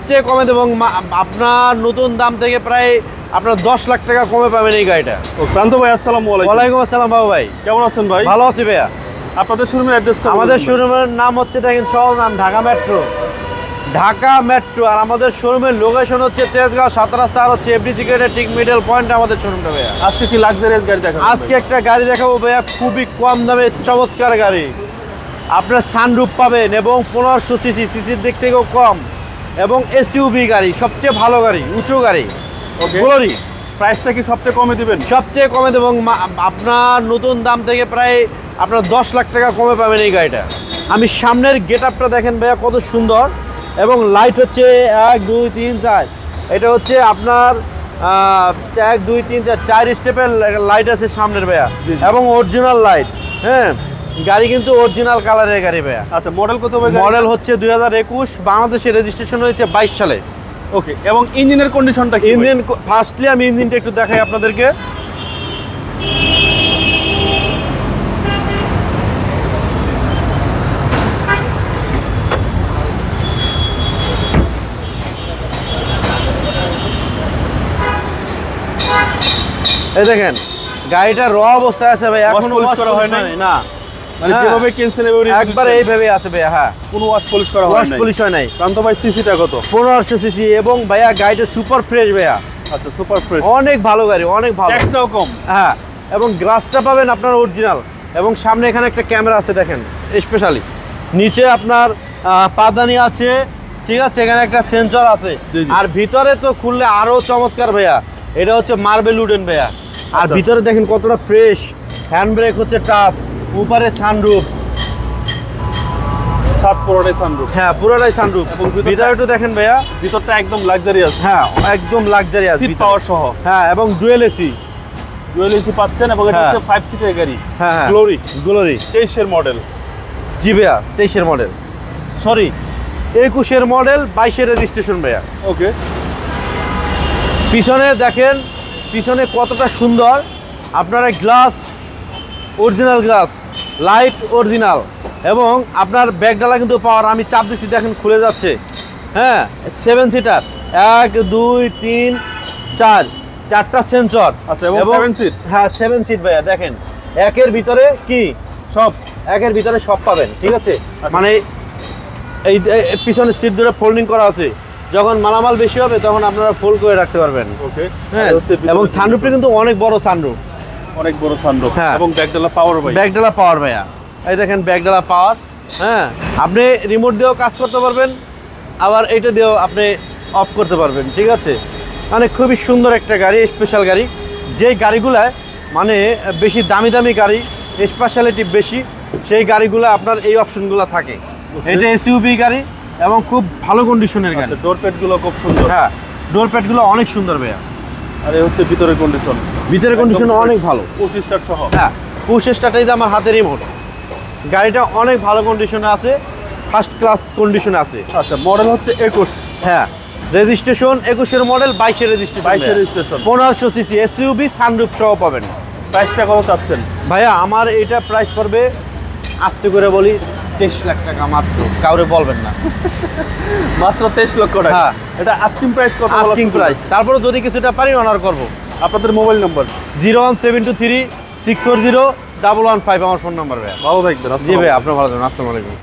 সবচেয়ে কমে দেবো, আপনার নতুন দাম থেকে প্রায় আপনার 10 লাখ টাকা কমে পাবেন এই গাড়িটা। প্রান্ত ভাই আসসালামু আলাইকুম। ওয়ালাইকুম আসসালাম বাবু ভাই, কেমন আছেন ভাই? ভালো আছি ভাইয়া। আপনাদের শোরুমের অ্যাড্রেসটা? আমাদের শোরুমের নাম হচ্ছে দেখেন সহজ নাম ঢাকা মেট্রো, ঢাকা মেট্রো। আর আমাদের শোরুমের লোকেশন হচ্ছে তেজগাঁও 7 রাস্তা, আর হচ্ছে এফডি সিগারেটের ঠিক মিডল পয়েন্টে আমাদের শোরুমটা ভাইয়া। আজকে কি লাক্সারিয়াস গাড়ি দেখাবো? আজকে একটা গাড়ি দেখাবো ভাইয়া, খুবই কম দামে চমৎকার গাড়ি। আপনার সানরুফ পাবেন এবং 1500 সিসির দিক থেকেও কম, এবং এসইউভি গাড়ি, সবচেয়ে ভালো গাড়ি, উঁচু গাড়ি। গ্লোরি। প্রাইসটা কি সবচেয়ে কমে দিবেন? সবচেয়ে কমে দেবো, আপনার নতুন দাম থেকে প্রায় আপনার 10 লাখ টাকা কমে পাবেন এই গাড়িটা। আমি সামনের গেট আপটা দেখেন ভাইয়া কত সুন্দর, এবং লাইট হচ্ছে 1 2 3 4, এটা হচ্ছে আপনার 1 2 3 4 4 স্টেপের লাইট আছে সামনের ভাইয়া, এবং অরিজিনাল লাইট। হ্যাঁ, গাড়ি কিন্তু অরিজিনাল কালারের গাড়ি ভাইয়া। আচ্ছা, মডেল কত হবে? মডেল হচ্ছে 2021, বাংলাদেশে রেজিস্ট্রেশন হয়েছে 22 সালে। ওকে, এবং ইঞ্জিনের কন্ডিশনটা কি? ইঞ্জিন ফার্স্টলি আমি ইঞ্জিনটা একটু দেখাই আপনাদেরকে। এই দেখেন গাড়িটা র অবস্থায় আছে ভাই, এখনো পলিশ করা হয় না। না, মানে যেভাবে কিনছেন একবার এইভাবে আছে ভাইয়া। হ্যাঁ, কোনো ওয়াশ পলিশ করা হয় না। ওয়াশ পলিশ হয় নাই। প্রান্ত ভাই সিসিটা কত? 1500 সিসি, এবং ভাইয়া গাড়িটা সুপার ফ্রেশ ভাইয়া। আচ্ছা, সুপার ফ্রেশ, অনেক ভালো গাড়ি, অনেক ভালো, ট্যাক্সটাও কম। হ্যাঁ, এবং গ্লাসটা পাবেন আপনার অরিজিনাল, এবং সামনে এখানে একটা ক্যামেরা আছে দেখেন স্পেশালি। নিচে আপনার পাদানি আছে, ঠিক আছে, এখানে একটা সেন্সর আছে। আর ভিতরে তো খুললে আরো চমৎকার ভাইয়া, এটা হচ্ছে মার্বেল উডেন ভাইয়া। আর ভিতরে দেখেন কতটা ফ্রেশ, হ্যান্ড ব্রেক হচ্ছে টাচ, উপরে সানরুফ, ছাদ পুরোটাই সানরুফ। হ্যাঁ, পুরোটাই সানরুফ। ভিতরে একটু দেখেন ভাইয়া, ভিতরটা একদম লাক্সারিয়াস। হ্যাঁ, একদম লাক্সারিয়াস, সিট পাওয়ার সহ। হ্যাঁ, এবং ডুয়েল এসি। ডুয়েল এসি পাচ্ছেন, এবং এটা হচ্ছে 5 সিটের গাড়ি। হ্যাঁ, গ্লোরি। গ্লোরি 23 এর মডেল। জি ভাইয়া, 23 এর মডেল, সরি 21 এর মডেল, 22 এর রেজিস্ট্রেশন ভাইয়া। ওকে, পিছনে দেখেন, পিছনে কতটা সুন্দর। আপনারা glass original glass, light original, এবং আপনার ব্যাগডালা কিন্তু পাওয়ার। আমি চাপ দিচ্ছি দেখেন খুলে যাচ্ছে। হ্যাঁ, 7 সিটার, 1 2 3 4, 4টা সেন্সর। আচ্ছা, এবং 7 সিট। হ্যাঁ, 7 সিট ভাইয়া। দেখেন একের ভিতরে কি সব, একের ভিতরে সব পাবেন, ঠিক আছে। মানে এই পিছনের সিট ধরে ফোল্ডিং করা আছে, যখন মালামাল বেশি হবে তখন আপনারা ফোল্ড করে রাখতে পারবেন। ওকে, হ্যাঁ, এবং সানরুফটা কিন্তু অনেক বড় সানরুফ, অনেক বড় সানরুফ। হ্যাঁ, এবং ব্যাকডালা পাওয়ার ভাই, ব্যাকডালা পাওয়ার ভাইয়া। এই দেখেন ব্যাকডালা পাওয়ার। হ্যাঁ, আপনি রিমোট দিয়েও কাজ করতে পারবেন, আবার এইটা দিয়েও আপনি অফ করতে পারবেন, ঠিক আছে। মানে খুবই সুন্দর একটা গাড়ি, স্পেশাল গাড়ি। যেই গাড়িগুলায় মানে বেশি দামি দামি গাড়ি, স্পেশালিটি বেশি, সেই গাড়িগুলো আপনার এই অপশনগুলো থাকে। এটা এসইউভি গাড়ি, এবং খুব ভালো কন্ডিশনের গাড়ি। ডোর প্যাডগুলো খুব সুন্দর। হ্যাঁ, ডোর প্যাডগুলো অনেক সুন্দর ভাইয়া। আর এই হচ্ছে ভিতরের কন্ডিশন। ভিতরের কন্ডিশন অনেক ভালো, পুশ স্টার্ট সহ। হ্যাঁ, পুশ স্টার্টটাই যে আমার হাতে রিমোট। গাড়িটা অনেক ভালো কন্ডিশনে আছে, ফার্স্ট ক্লাস কন্ডিশনে আছে। আচ্ছা, মডেল হচ্ছে 21। হ্যাঁ, রেজিস্ট্রেশন 21 এর মডেল, 22 এর রেজিস্ট্রেশন। 22 এর রেজিস্ট্রেশন, 1500 সিসি এসইউভি, সানরুফ সহ পাবেন। প্রাইসটা কত চাচ্ছেন ভাইয়া? আমার এটা প্রাইস পড়বে, আস্তে করে বলি, 23 লাখ টাকা মাত্র, কাউরে বলবেন না। মাত্র 23 লক্ষ টাকা। হ্যাঁ, এটা আস্কিং প্রাইস কত? Asking price. তারপরে যদি কিছুটা পারি অনার করব। আপনাদের মোবাইল নাম্বার? 01723 640 115 আমার ফোন নাম্বার ভাইয়া। ভালো থাকবেন। জি ভাই, আপনার ভালো থাকবেন। আসসালামু আলাইকুম।